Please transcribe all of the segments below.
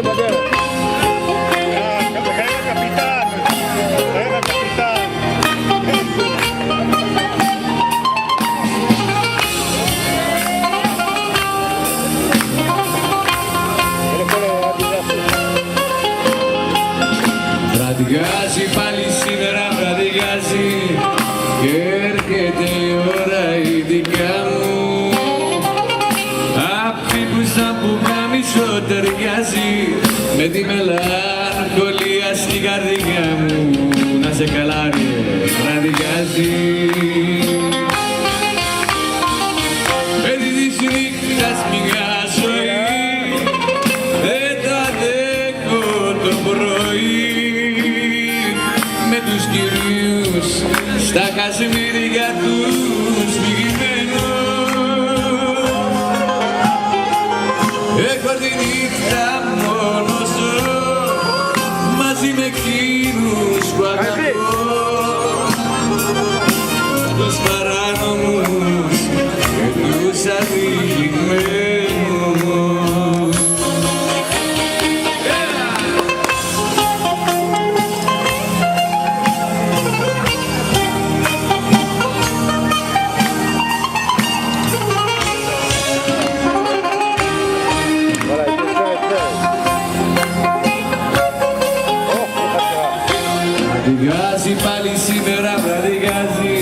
זה בדרך. חייב הקפיטן. חייב הקפיטן. Βραδιάζει πάλι σήμερα, βραδιάζει και έρχεται η ώρα η δικιά μου. Αυτή που σαν πουκάμισο ταιριάζει με τη μελαγχολία στην καρδιά μου. Να σε καλά ρε, βραδιάζει. Παιδί της νύχτας μια ζωή δεν το αντέχω το πρωί. Τους κυρίους στα κασμίρια τους μυγμένους. Έχω τη νύχτα μόνος ζω μαζί με εκείνους που αγαπώ, τους παράνομους και τους αδικημένους. Βραδιάζει πάλι σήμερα, βραδιάζει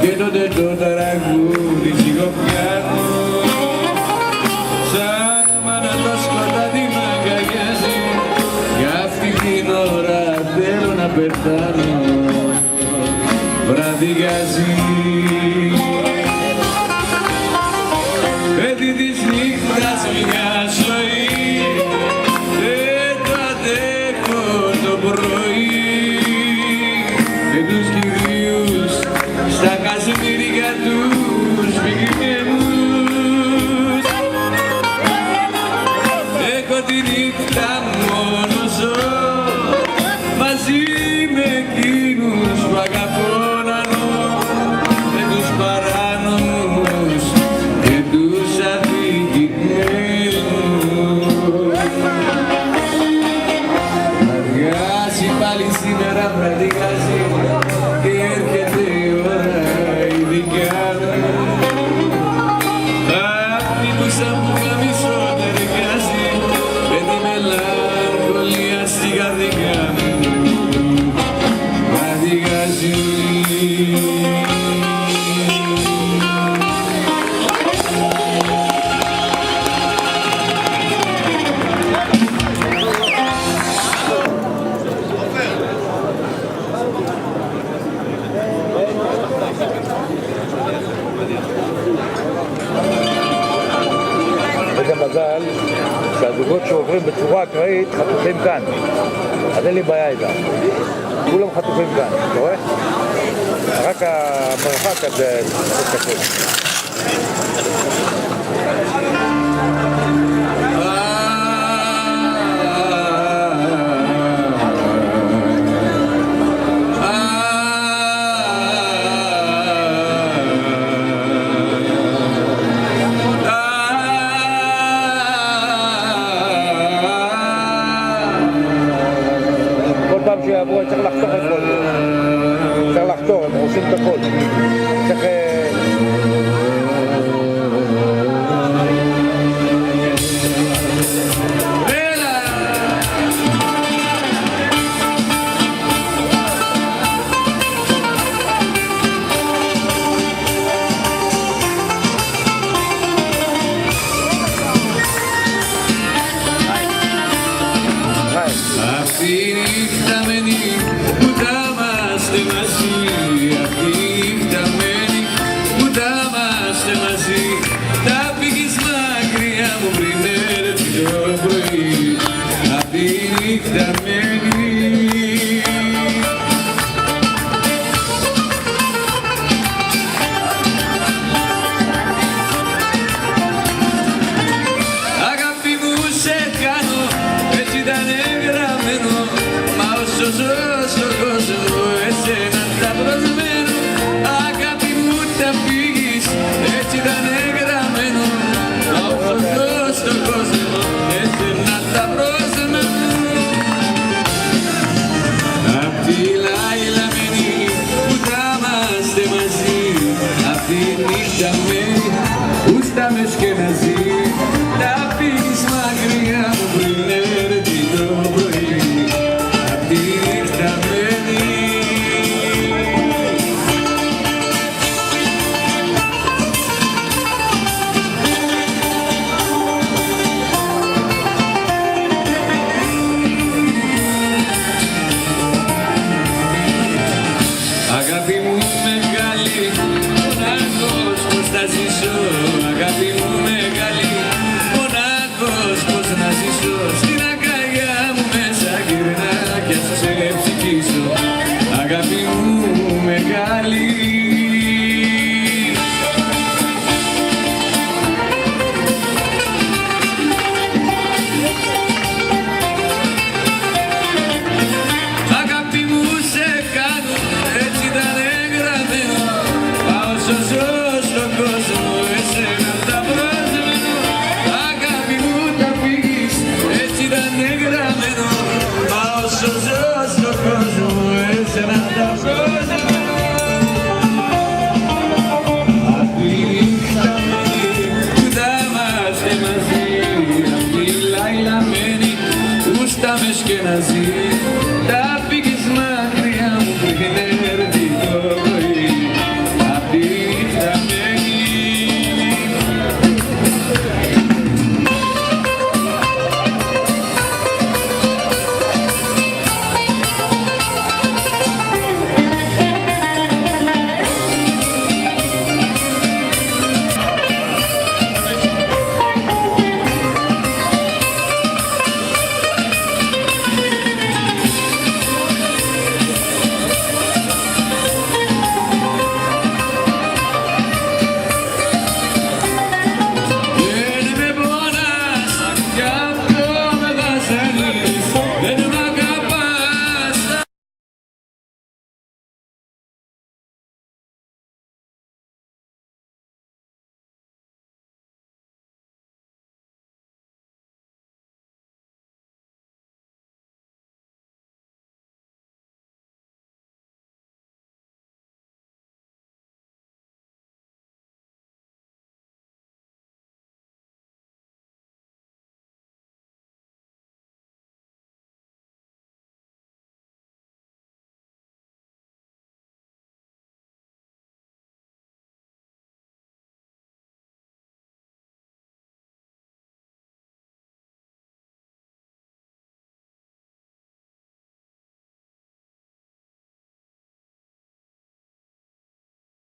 και τότε το τραγούδι σιγοπιάνω. Σαν μάνα το σκοτάδι μ' αγκαλιάζει κι αυτή την ώρα θέλω να πεθάνω. Βραδιάζει. Παιδί της νύχτας μια ζωή δεν το αντέχω το πρωί. Τους κυρίους στα κασμίρια τους μυγμένους. Έχω τη νύχτα μόνο ζω μαζί με εκείνους που αγαπώ να νο, με τους παράνομους και τους αδικημένους. Βραδιάζει πάλι σήμερα, βραδιάζει και έρχεται η ώρα η δικιά μου. Αυτή που σαν πουκάμισο ταιριάζει με τη μελαγχολία στην καρδιά μου. Βραδιάζει. איזה מזל שהזוגות שעוברים בצורה אקראית חטופים כאן, אז אין לי בעיה איתם, כולם חטופים כאן, אתה רואה? רק המרחק הזה קשה. שיעברו, צריך לחתוך את כל זה. צריך לחתוך, הם עושים את הכל. צריך... Αυτή η νύχτα μένει που θα είμαστε μαζί. Αυτή η νύχτα μένει νυχταμένη, ούστα με σκεναζί. Να φύγεις μακριά μου πριν έρθει το πρωί, απ' τη νυχταμένη. Αγάπη μου μεγάλη, μονάχος πως θα ζήσω. Αγάπη μου μεγάλη, μονάχος πως να ζήσω. Στην αγκαλιά μου μέσα γυρνά κι ας σε ψυχήσω. Αγάπη μου μεγάλη.